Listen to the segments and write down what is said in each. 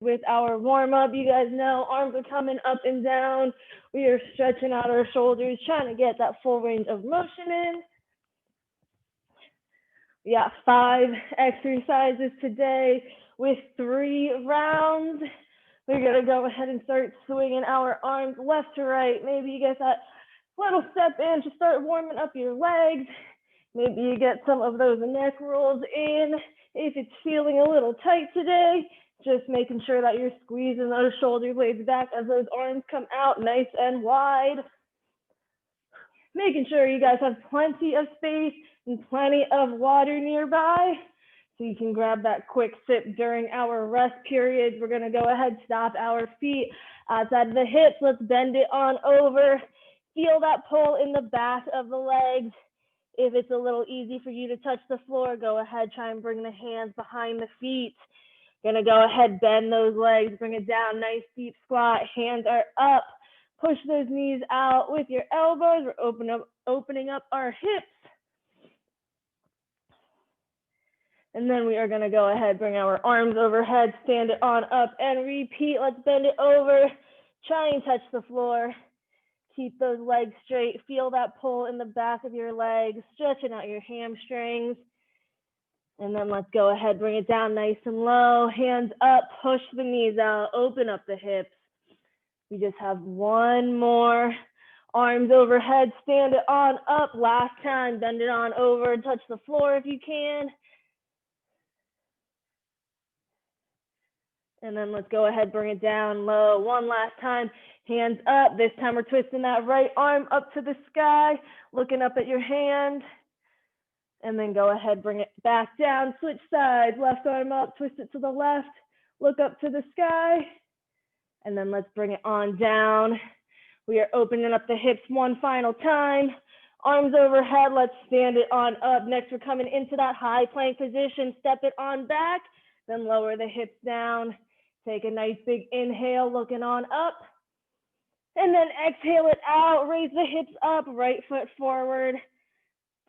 With our warm up, you guys know arms are coming up and down. We are stretching out our shoulders, trying to get that full range of motion in. We got 5 exercises today with 3 rounds. We're going to go ahead and start swinging our arms left to right. Maybe you get that little step in to start warming up your legs. Maybe you get some of those neck rolls in. If it's feeling a little tight today, just making sure that you're squeezing those shoulder blades back as those arms come out nice and wide. Making sure you guys have plenty of space and plenty of water nearby so you can grab that quick sip during our rest periods. We're going to go ahead, stop our feet outside of the hips. Let's bend it on over. Feel that pull in the back of the legs. If it's a little easy for you to touch the floor, go ahead, try and bring the hands behind the feet. Gonna go ahead, bend those legs, bring it down, nice deep squat, hands are up. Push those knees out with your elbows. We're opening up our hips. And then we are gonna go ahead, bring our arms overhead, stand it on up and repeat. Let's bend it over, try and touch the floor. Keep those legs straight. Feel that pull in the back of your legs, stretching out your hamstrings. And then let's go ahead, bring it down nice and low. Hands up, push the knees out, open up the hips. We just have one more. Arms overhead, stand it on up. Last time, bend it on over, touch the floor if you can. And then let's go ahead, bring it down low. One last time, hands up. This time we're twisting that right arm up to the sky, looking up at your hand. And then go ahead, bring it back down, switch sides, left arm up, twist it to the left, look up to the sky. And then let's bring it on down. We are opening up the hips one final time. Arms overhead, let's stand it on up. Next, we're coming into that high plank position. Step it on back, then lower the hips down. Take a nice big inhale, looking on up. And then exhale it out, raise the hips up, right foot forward.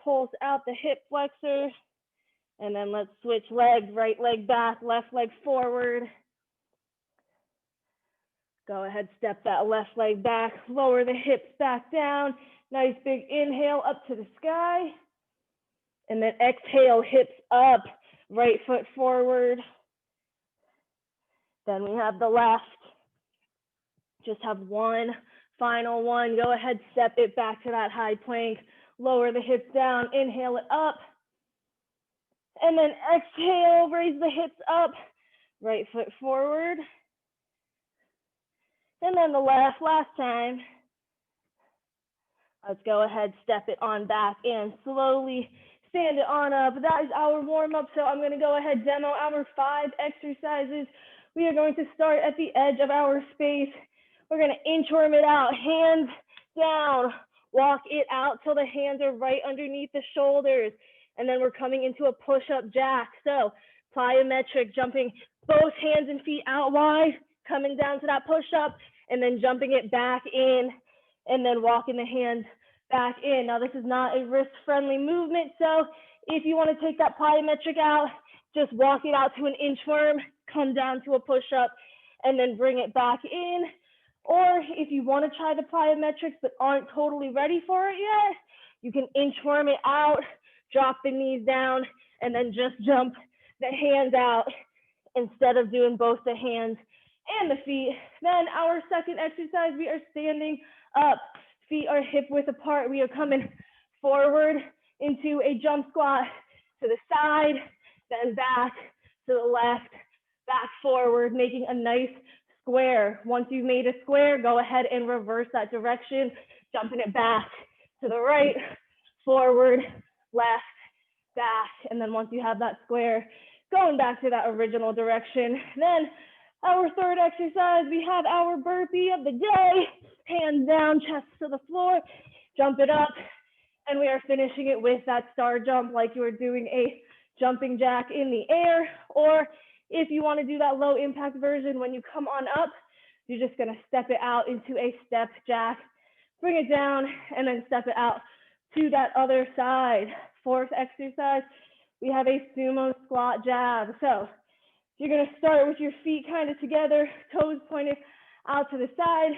Pulse out the hip flexor. And then let's switch legs, right leg back, left leg forward. Go ahead, step that left leg back, lower the hips back down. Nice big inhale up to the sky. And then exhale, hips up, right foot forward. Then we have the left. Just have one final one. Go ahead, step it back to that high plank. Lower the hips down, inhale it up. And then exhale, raise the hips up, right foot forward. And then the last time. Let's go ahead, step it on back and slowly stand it on up. That is our warm up. So I'm gonna go ahead, demo our 5 exercises. We are going to start at the edge of our space. We're gonna inchworm it out, hands down. Walk it out till the hands are right underneath the shoulders. And then we're coming into a push-up jack. So plyometric, jumping both hands and feet out wide, coming down to that push-up, and then jumping it back in, and then walking the hands back in. Now, this is not a wrist-friendly movement, so if you want to take that plyometric out, just walk it out to an inchworm, come down to a push-up, and then bring it back in. Or if you want to try the plyometrics but aren't totally ready for it yet, you can inchworm it out, drop the knees down, and then just jump the hands out instead of doing both the hands and the feet. Then our second exercise, we are standing up. Feet are hip width apart. We are coming forward into a jump squat to the side, then back to the left, back forward, making a nice square. Once you've made a square, go ahead and reverse that direction, jumping it back to the right, forward, left, back. And then once you have that square, going back to that original direction. Then our third exercise, we have our burpee of the day. Hands down, chest to the floor, jump it up. And we are finishing it with that star jump like you were doing a jumping jack in the air. Or if you want to do that low impact version, when you come on up, you're just going to step it out into a step jack, bring it down, and then step it out to that other side. Fourth exercise, we have a sumo squat jab. So You're gonna start with your feet kind of together, toes pointed out to the side,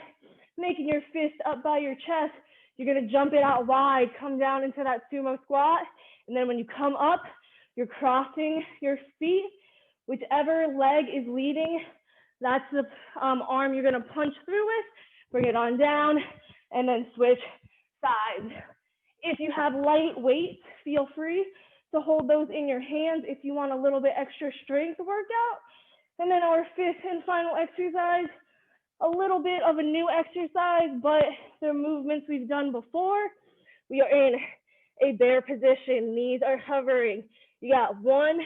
making your fist up by your chest. You're gonna jump it out wide, come down into that sumo squat. And then when you come up, you're crossing your feet. Whichever leg is leading, that's the arm you're gonna punch through with. Bring it on down and then switch sides. If you have light weights, feel free to hold those in your hands if you want a little bit extra strength workout. And then our fifth and final exercise, a little bit of a new exercise, but they're movements we've done before. We are in a bear position, knees are hovering. You got 1,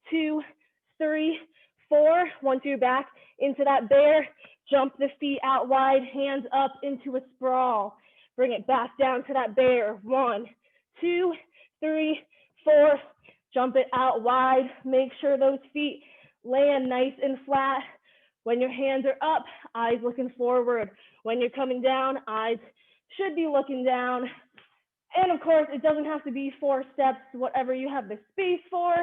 2, 3, 4. Once you're back into that bear, jump the feet out wide, hands up into a sprawl. Bring it back down to that bear. 1, 2, 3, 4. Jump it out wide. Make sure those feet land nice and flat. When your hands are up, eyes looking forward. When you're coming down, eyes should be looking down. And of course, it doesn't have to be 4 steps, whatever you have the space for.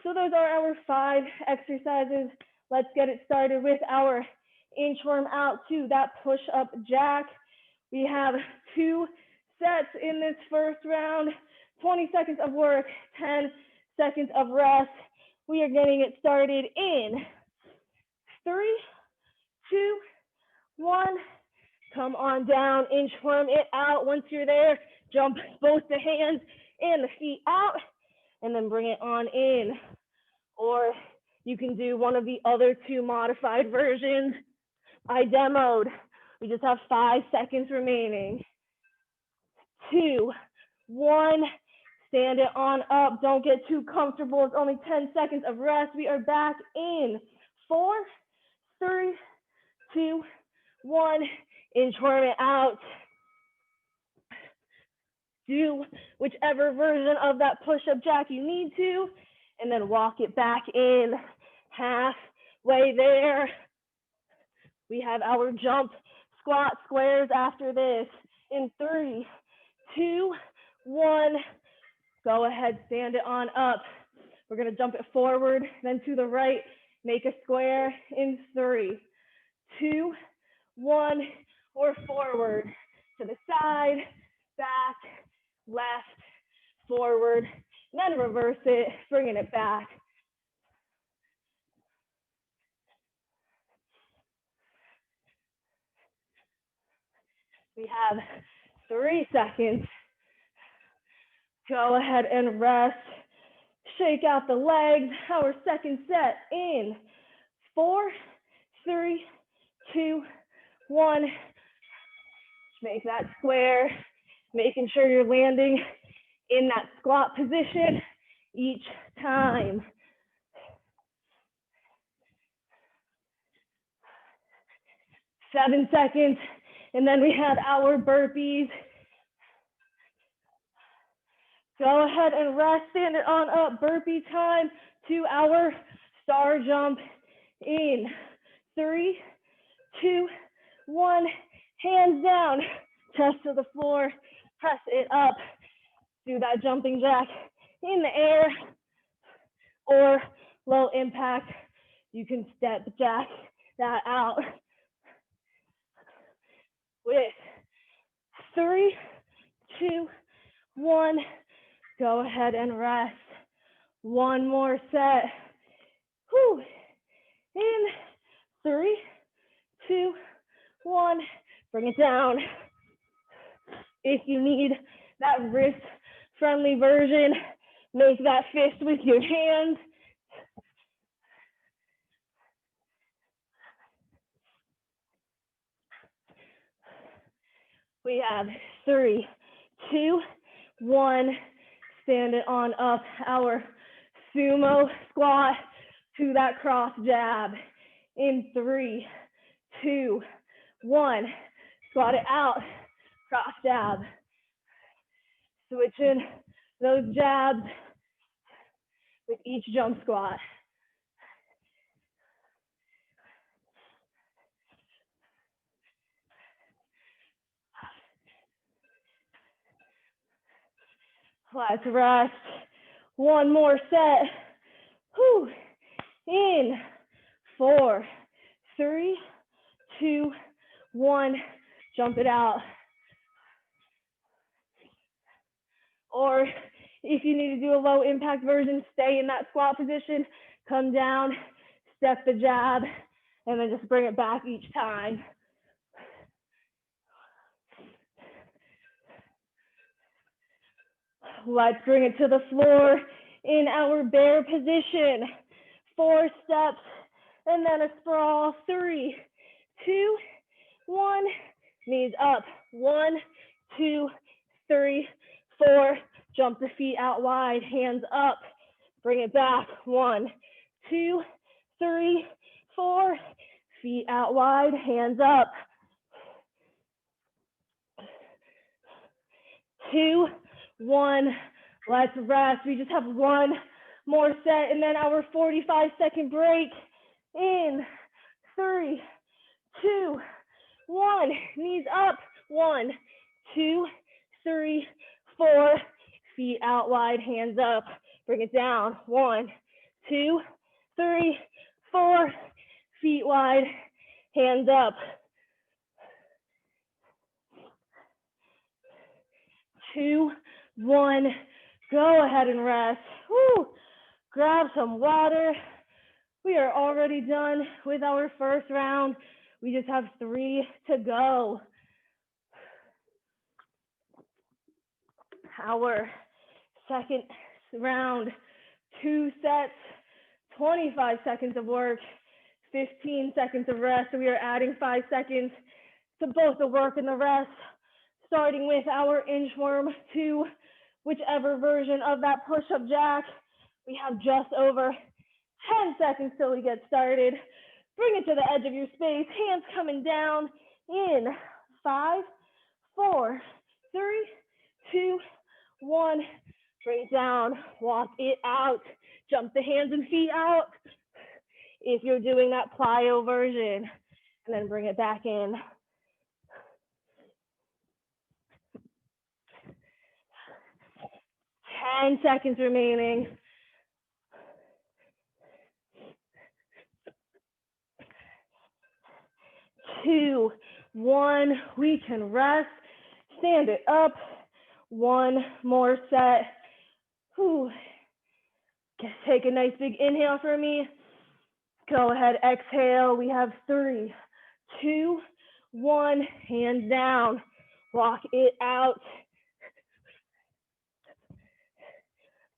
So those are our 5 exercises. Let's get it started with our inchworm out to that push-up jack. We have 2 sets in this first round, 20 seconds of work, 10 seconds of rest. We are getting it started in 3, 2, 1. Come on down, inchworm it out. Once you're there, jump both the hands and the feet out, and then bring it on in. Or you can do one of the other 2 modified versions I demoed. We just have 5 seconds remaining. 2, 1, stand it on up. Don't get too comfortable. It's only 10 seconds of rest. We are back in 4, 3, 2, 1. Inchworm it out. Do whichever version of that push-up jack you need to, and then walk it back in. Halfway there. We have our jump squat squares after this. In 3, 2, 1. Go ahead, stand it on up. We're gonna jump it forward, then to the right, make a square in 3, 2, 1, or forward, to the side, back, left, forward, then reverse it, bringing it back. We have 3 seconds. Go ahead and rest. Shake out the legs. Our second set in 4, 3, 2, 1. Make that square, making sure you're landing in that squat position each time. 7 seconds, and then we have our burpees. Go ahead and rest, stand it on up, burpee time to our star jump in 3, 2, 1, hands down, chest to the floor, press it up, do that jumping jack in the air, or low impact, you can step jack that out with 3, 2, 1, go ahead and rest. 1 more set. Whew. In 3, 2, 1, bring it down. If you need that wrist-friendly version, make that fist with your hands. We have 3, 2, 1, stand it on up, our sumo squat to that cross jab. In 3, 2, 1, squat it out, cross jab. Switching those jabs with each jump squat. Let's rest. 1 more set. Whew. In 4, 3, 2, 1. Jump it out. Or if you need to do a low impact version, stay in that squat position, come down, step the jab, and then just bring it back each time. Let's bring it to the floor in our bear position. 4 steps, and then a sprawl. 3, 2, 1. Knees up. 1, 2, 3, 4. Jump the feet out wide, hands up. Bring it back. 1, 2, 3, 4. Feet out wide, hands up. 2, 1. Let's rest. We just have one more set, and then our 45-second break. In 3, 2, 1. Knees up. 1, 2, 3, 4. Feet out wide, hands up. Bring it down. 1, 2, 3, 4. Feet wide, hands up. 2, 1. Go ahead and rest. Woo. Grab some water. We are already done with our first round. We just have 3 to go. Our second round, 2 sets, 25 seconds of work, 15 seconds of rest. So we are adding 5 seconds to both the work and the rest, starting with our inchworm to whichever version of that push-up jack. We have just over 10 seconds till we get started. Bring it to the edge of your space, hands coming down in 5, 4, 3, 2, 1. Bring it down, walk it out, jump the hands and feet out if you're doing that plyo version, and then bring it back in. 10 seconds remaining. 2, 1. We can rest. Stand it up. 1 more set. Whew. Take a nice big inhale for me. Go ahead, exhale. We have 3, 2, 1. Hands down. Walk it out.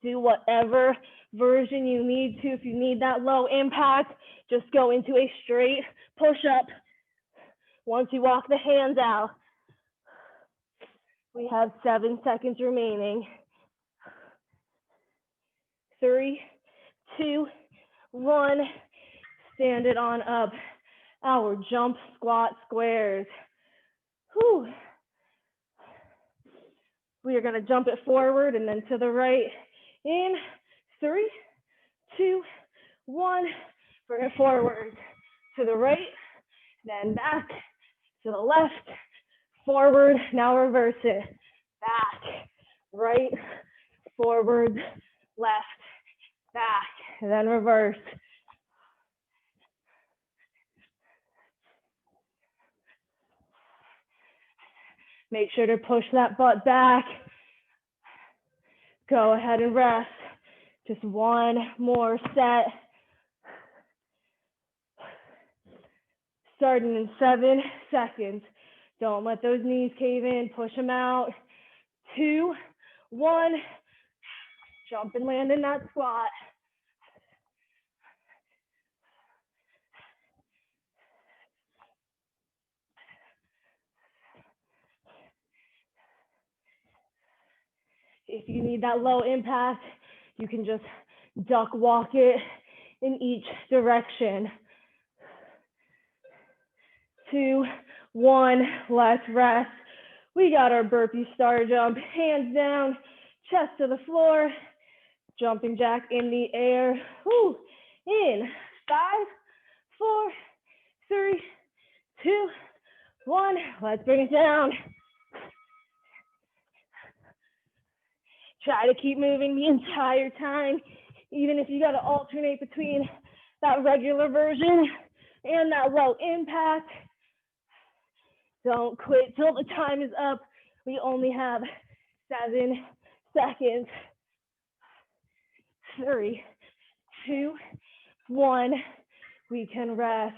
Do whatever version you need to. If you need that low impact, just go into a straight push-up. Once you walk the hands out, we have 7 seconds remaining. 3, 2, 1. Stand it on up. Our jump squat squares. Whew. We are going to jump it forward and then to the right. In 3, 2, 1. Bring it forward to the right, then back to the left, forward. Now reverse it. Back, right, forward, left, back, and then reverse. Make sure to push that butt back. Go ahead and rest. Just 1 more set. Starting in 7 seconds. Don't let those knees cave in. Push them out. 2, 1. Jump and land in that squat. If you need that low impact, you can just duck walk it in each direction. 2, 1, let's rest. We got our burpee star jump, hands down, chest to the floor, jumping jack in the air. Woo. In 5, 4, 3, 2, 1. Let's bring it down. Try to keep moving the entire time, even if you got to alternate between that regular version and that low impact. Don't quit till the time is up. We only have 7 seconds. 3, 2, 1. We can rest.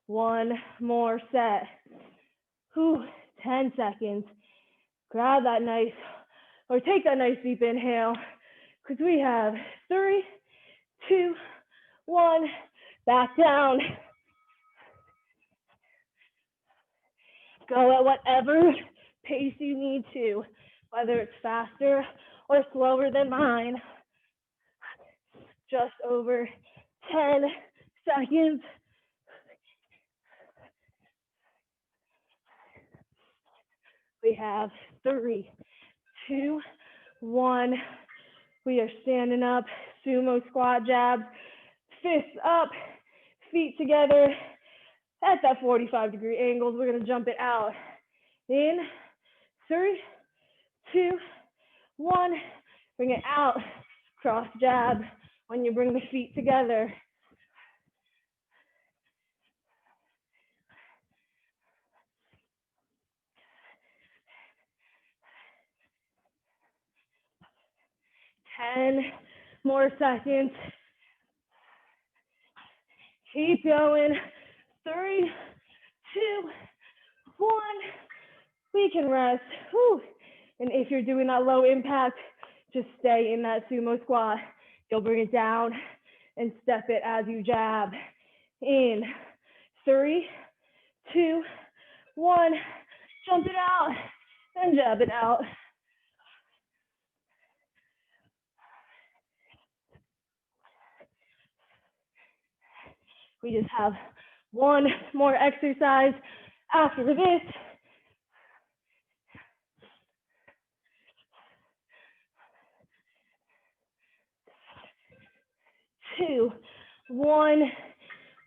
One more set. 10 seconds. Grab that nice, or take that nice deep inhale, because we have 3, 2, 1. Back down. Go at whatever pace you need to, whether it's faster or slower than mine. Just over 10 seconds. We have 3, 2, 1. We are standing up, sumo squat jabs, fists up, feet together at that 45-degree angles. We're gonna jump it out. In 3, 2, 1. Bring it out, cross jab when you bring the feet together. Ten more seconds. Keep going. 3, 2, 1. We can rest. Whew. And if you're doing that low impact, just stay in that sumo squat. You'll bring it down and step it as you jab. In 3, 2, 1. Jump it out and jab it out. We just have one more exercise after this. 2, 1.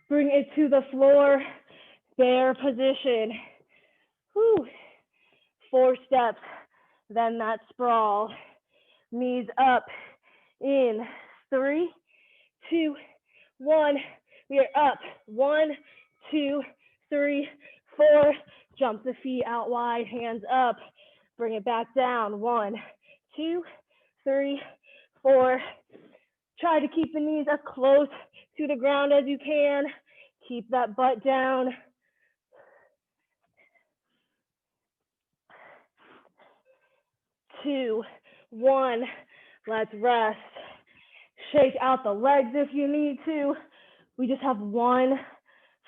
Bring it to the floor, bear position. Whew. 4 steps, then that sprawl. Knees up. In 3, 2, 1. We are up. 1, 2, 3, 4. Jump the feet out wide, hands up. Bring it back down. 1, 2, 3, 4. Try to keep the knees as close to the ground as you can. Keep that butt down. 2, 1. Let's rest. Shake out the legs if you need to. We just have one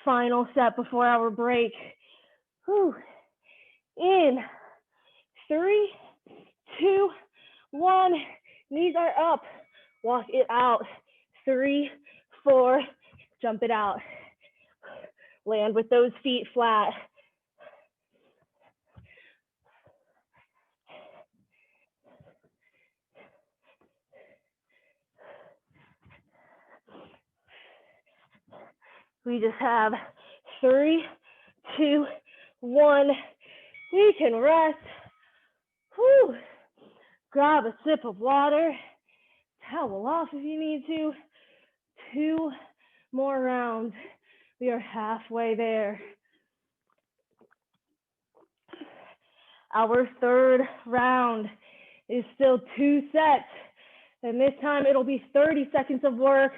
final set before our break. Whew. In 3, 2, 1. Knees are up. Walk it out. 3, 4. Jump it out. Land with those feet flat. We just have 3, 2, 1. We can rest. Whew. Grab a sip of water. Towel off if you need to. 2 more rounds. We are halfway there. Our third round is still 2 sets. And this time it'll be 30 seconds of work,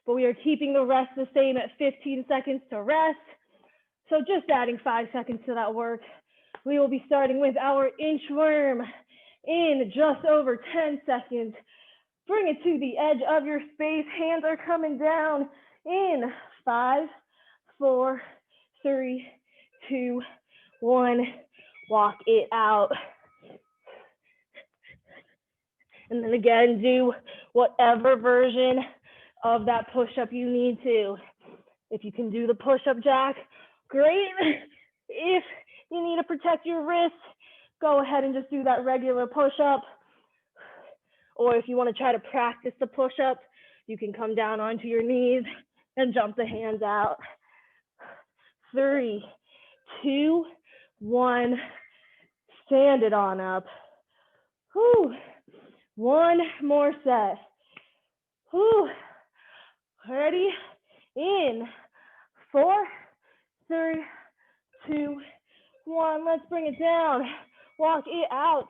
but we are keeping the rest the same at 15 seconds to rest. So just adding 5 seconds to that work. We will be starting with our inchworm in just over 10 seconds. Bring it to the edge of your space. Hands are coming down in 5, 4, 3, 2, 1. Walk it out. And then again, do whatever version of that push-up you need to. If you can do the push-up jack, great. If you need to protect your wrist, go ahead and just do that regular push-up. Or if you want to try to practice the push-up, you can come down onto your knees and jump the hands out. 3, 2, 1. Stand it on up. Whew. One more set. Whew. Ready? In 4, 3, 2, 1. Let's bring it down. Walk it out.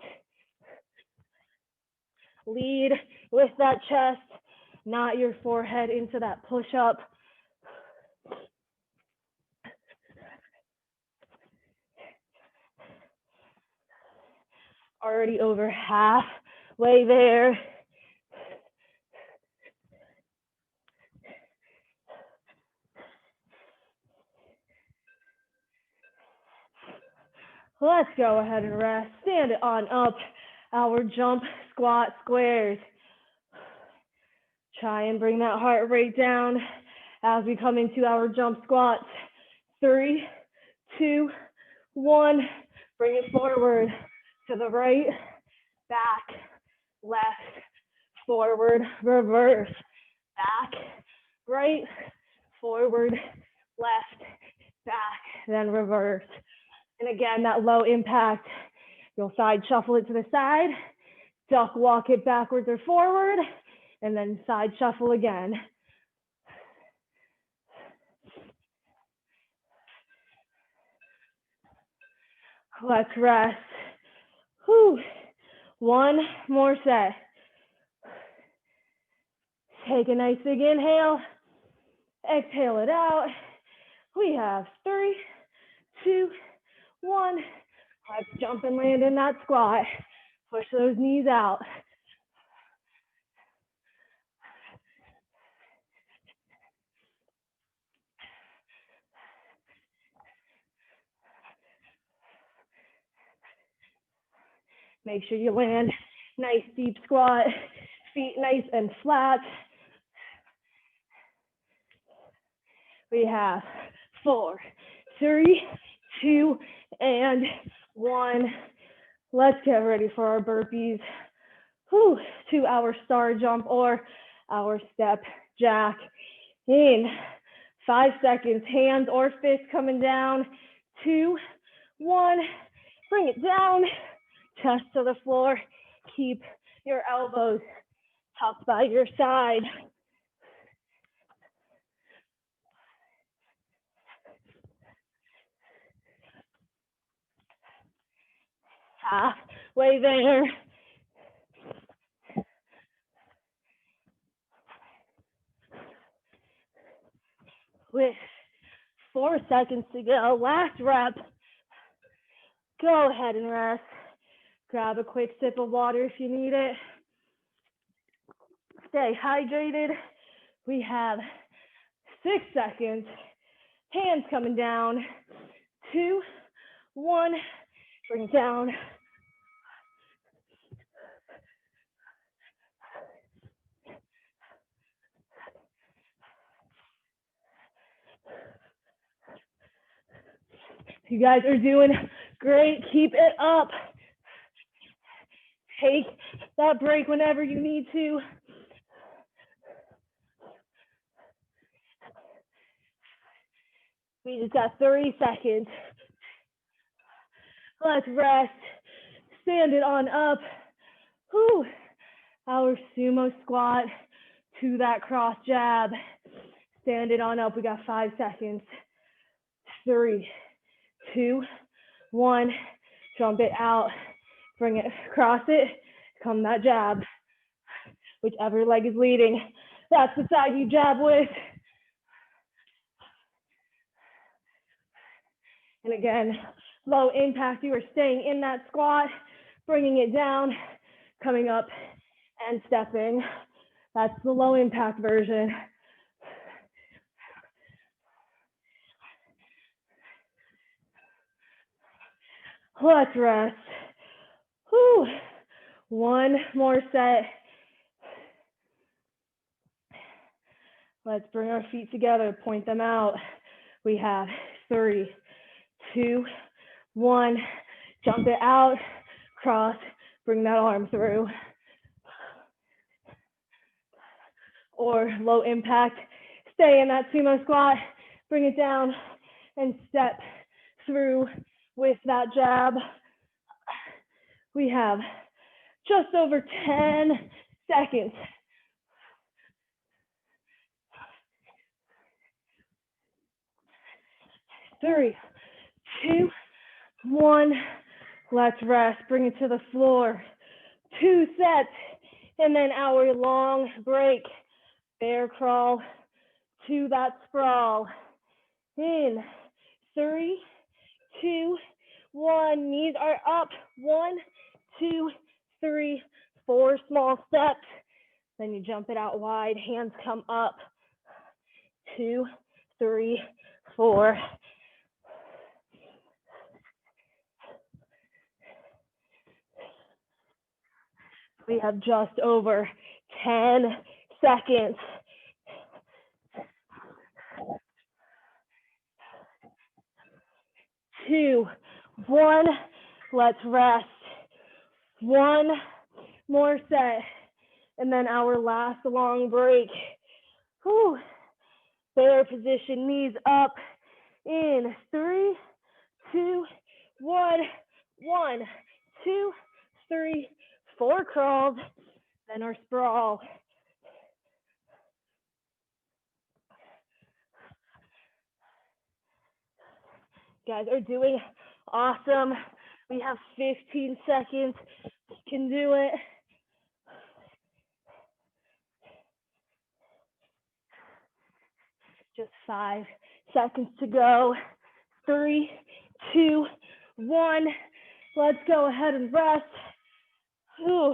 Lead with that chest, not your forehead into that push-up. Already over halfway there. Let's go ahead and rest. Stand it on up. Our jump squat squares. Try and bring that heart rate down as we come into our jump squats. 3, 2, 1. Bring it forward to the right, back, left, forward, reverse, back, right, forward, left, back, then reverse. And again, that low impact, you'll side shuffle it to the side, duck walk it backwards or forward, and then side shuffle again. Let's rest. Whew. One more set. Take a nice big inhale. Exhale it out. We have 3, 2, 1. Let's jump and land in that squat. Push those knees out. Make sure you land nice deep squat, feet nice and flat. We have 4, 3, 2, and 1. Let's get ready for our burpees. Whew, to our star jump or our step jack. In 5 seconds, hands or fists coming down. 2, 1, bring it down, chest to the floor. Keep your elbows tucked by your side. Halfway there. With 4 seconds to go, last rep. Go ahead and rest. Grab a quick sip of water if you need it. Stay hydrated. We have 6 seconds. Hands coming down. 2, 1. Bring it down. You guys are doing great. Keep it up. Take that break whenever you need to. We just got 30 seconds. Let's rest. Stand it on up. Whew. Our sumo squat to that cross jab. Stand it on up. We got 5 seconds. 3, 2, 1. Jump it out. Bring it across it. Come that jab. Whichever leg is leading, that's the side you jab with. And again, low impact. You are staying in that squat, bringing it down, coming up and stepping. That's the low impact version. Let's rest. Whew. One more set. Let's bring our feet together, point them out. We have 3, 2, 1. Jump it out, cross, bring that arm through. Or low impact, stay in that sumo squat, bring it down and step through with that jab. We have just over 10 seconds. 3, 2, 1. Let's rest. Bring it to the floor. 2 sets. And then our long break. Bear crawl to that sprawl. In 3, 2, 1. Knees are up. 1, 2, 3, 4 small steps. Then you jump it out wide. Hands come up. 2, 3, 4. We have just over 10 seconds. 2, 1. Let's rest. 1 more set. And then our last long break. Whew. Bear position, knees up. In 3, 2, 1. 1, 2, 3, 4 crawls. Then our sprawl. You guys are doing awesome. We have 15 seconds. You can do it. Just 5 seconds to go. 3, 2, 1. Let's go ahead and rest. Ooh.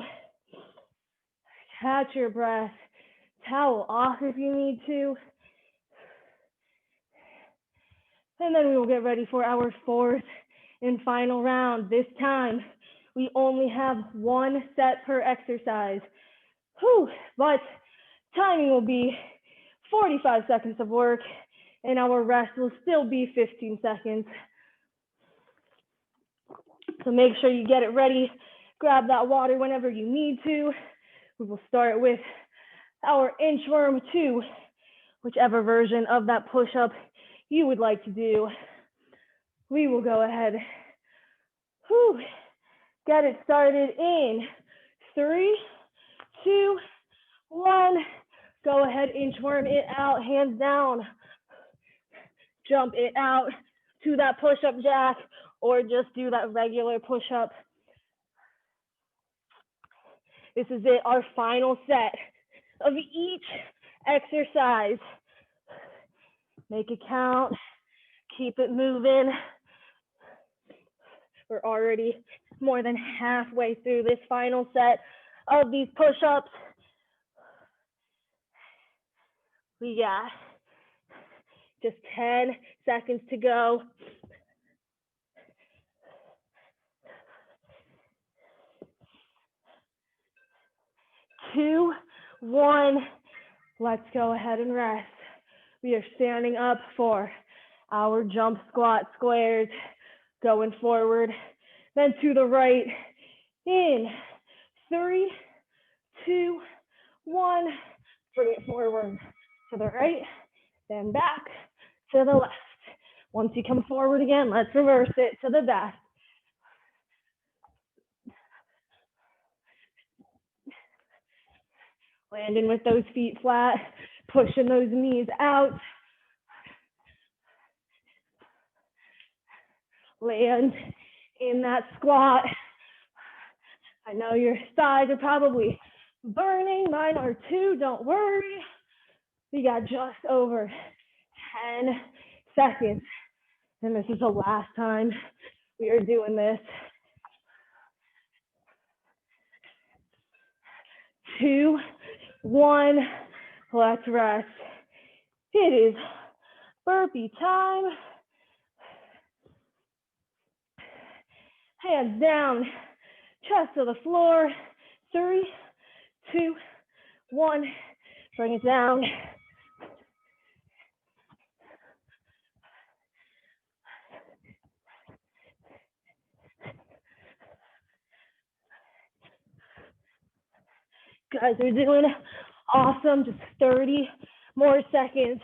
Catch your breath. Towel off if you need to. And then we will get ready for our 4th and final round. This time, we only have 1 set per exercise. Whew. But timing will be 45 seconds of work, and our rest will still be 15 seconds. So make sure you get it ready. Grab that water whenever you need to. We will start with our inchworm 2, whichever version of that push-up you would like to do. We will go ahead. Whew. Get it started in 3, 2, 1. Go ahead, inchworm it out, hands down. Jump it out to that push-up jack, or just do that regular push-up. This is it, our final set of each exercise. Make it count, keep it moving. We're already more than halfway through this final set of these push-ups. We got just 10 seconds to go. 2, 1. Let's go ahead and rest. We are standing up for our jump squat squares, going forward, then to the right. In 3, 2, 1. Bring it forward to the right, then back to the left. Once you come forward again, let's reverse it to the back. Landing with those feet flat, pushing those knees out. Land in that squat. I know your thighs are probably burning. Mine are too, don't worry. We got just over 10 seconds. And this is the last time we are doing this. 2, 1, let's rest. It is burpee time. Hands down, chest to the floor. 3, 2, 1, bring it down. Guys are doing awesome, just 30 more seconds.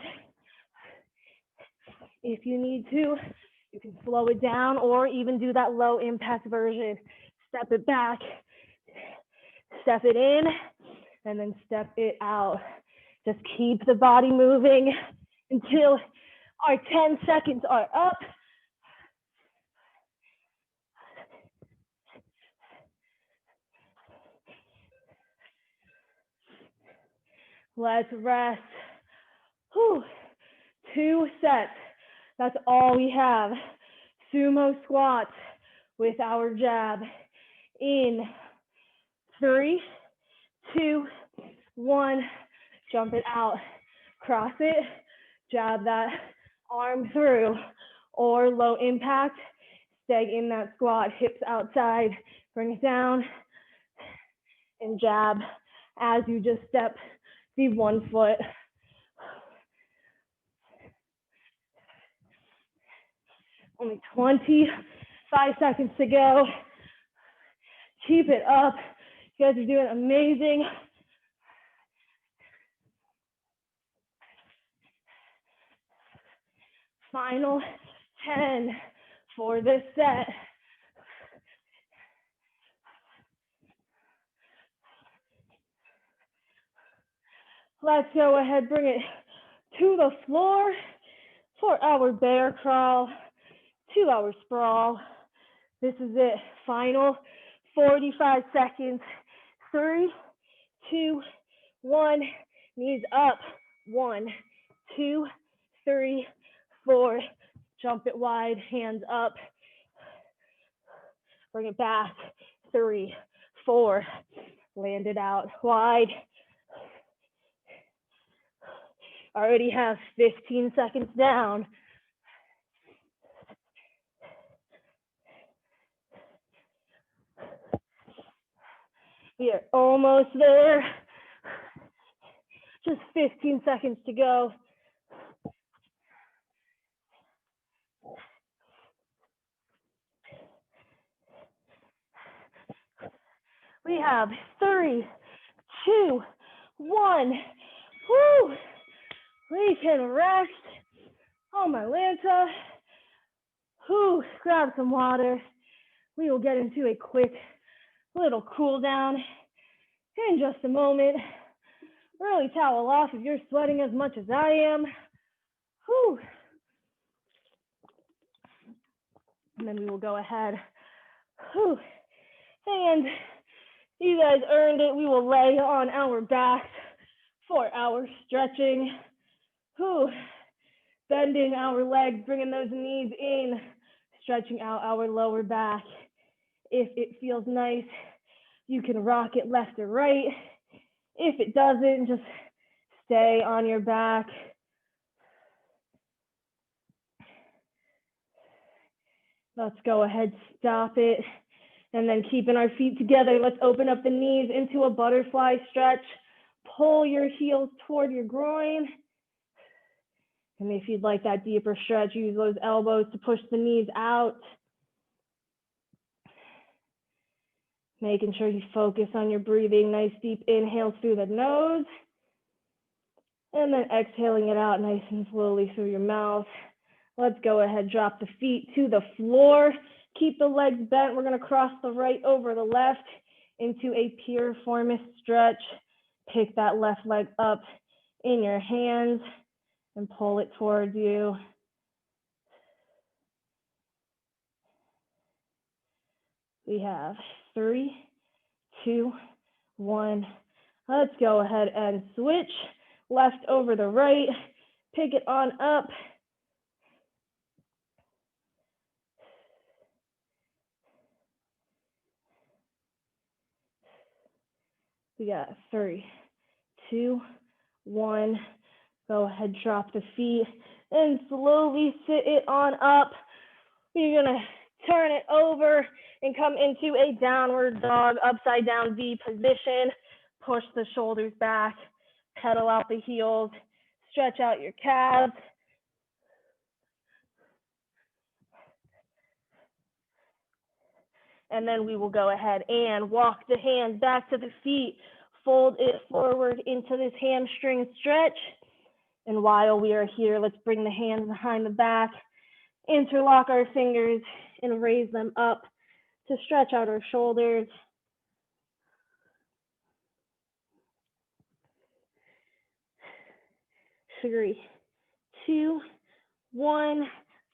If you need to, you can slow it down or even do that low impact version. Step it back, step it in, and then step it out. Just keep the body moving until our 10 seconds are up. Let's rest. Whew. 2 sets. That's all we have. Sumo squats with our jab. In 3, 2, 1. Jump it out. Cross it. Jab that arm through. Or low impact. Stay in that squat. Hips outside. Bring it down. And jab as you just step the 1 foot. Only 25 seconds to go. Keep it up. You guys are doing amazing. Final 10 for this set. Let's go ahead, bring it to the floor for our bear crawl, to our sprawl. This is it, final 45 seconds. 3, 2, 1, knees up. 1, 2, 3, 4. Jump it wide, hands up. Bring it back. 3, 4. Land it out wide. Already have 15 seconds down. We are almost there. Just 15 seconds to go. We have 3, 2, 1. Woo! We can rest on my Lanta. Whew, grab some water. We will get into a quick little cool down in just a moment. Really towel off if you're sweating as much as I am. Whew. And then we will go ahead. Whew. And you guys earned it. We will lay on our backs for our stretching. Whew. Bending our legs, bringing those knees in, stretching out our lower back. If it feels nice, you can rock it left or right. If it doesn't, just stay on your back. Let's go ahead, stop it. And then keeping our feet together, let's open up the knees into a butterfly stretch. Pull your heels toward your groin. And if you'd like that deeper stretch, use those elbows to push the knees out. Making sure you focus on your breathing. Nice deep inhales through the nose. And then exhaling it out nice and slowly through your mouth. Let's go ahead, drop the feet to the floor. Keep the legs bent. We're going to cross the right over the left into a piriformis stretch. Pick that left leg up in your hands and pull it towards you. We have 3, 2, 1. Let's go ahead and switch. Left over the right. Pick it on up. We got 3, 2, 1. Go ahead, drop the feet and slowly sit it on up. You're gonna turn it over and come into a downward dog, upside down V position. Push the shoulders back, pedal out the heels, stretch out your calves. And then we will go ahead and walk the hands back to the feet, fold it forward into this hamstring stretch. And while we are here, let's bring the hands behind the back, interlock our fingers and raise them up to stretch out our shoulders. Three, 2, 1.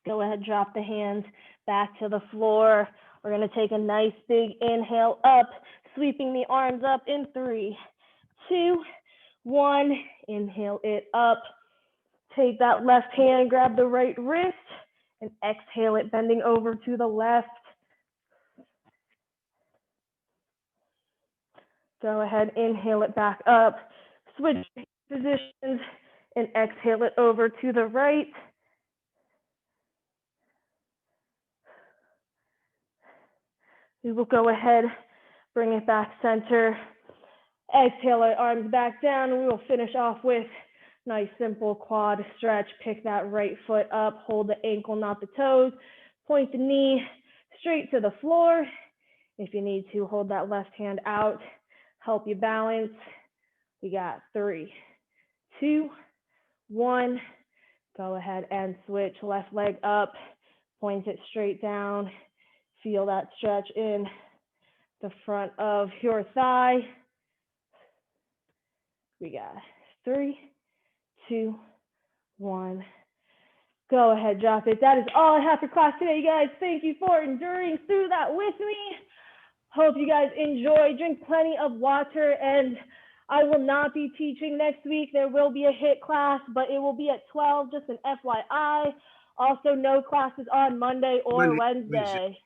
Go ahead, drop the hands back to the floor. We're going to take a nice big inhale up, sweeping the arms up in 3, 2, 1. Inhale it up. Take that left hand, grab the right wrist, and exhale it, bending over to the left. Go ahead, inhale it back up. Switch positions and exhale it over to the right. We will go ahead, bring it back center. Exhale our arms back down, and we will finish off with nice simple quad stretch. Pick that right foot up, hold the ankle, not the toes. Point the knee straight to the floor. If you need to, hold that left hand out, help you balance. We got 3, 2, 1. Go ahead and switch. Left leg up, point it straight down. Feel that stretch in the front of your thigh. We got 3, 2, 1. Go ahead, drop it. That is all I have for class today, you guys. Thank you for enduring through that with me. Hope you guys enjoy. Drink plenty of water, and I will not be teaching next week. There will be a HIIT class, but it will be at 12, just an FYI. Also, no classes on Monday or Wednesday.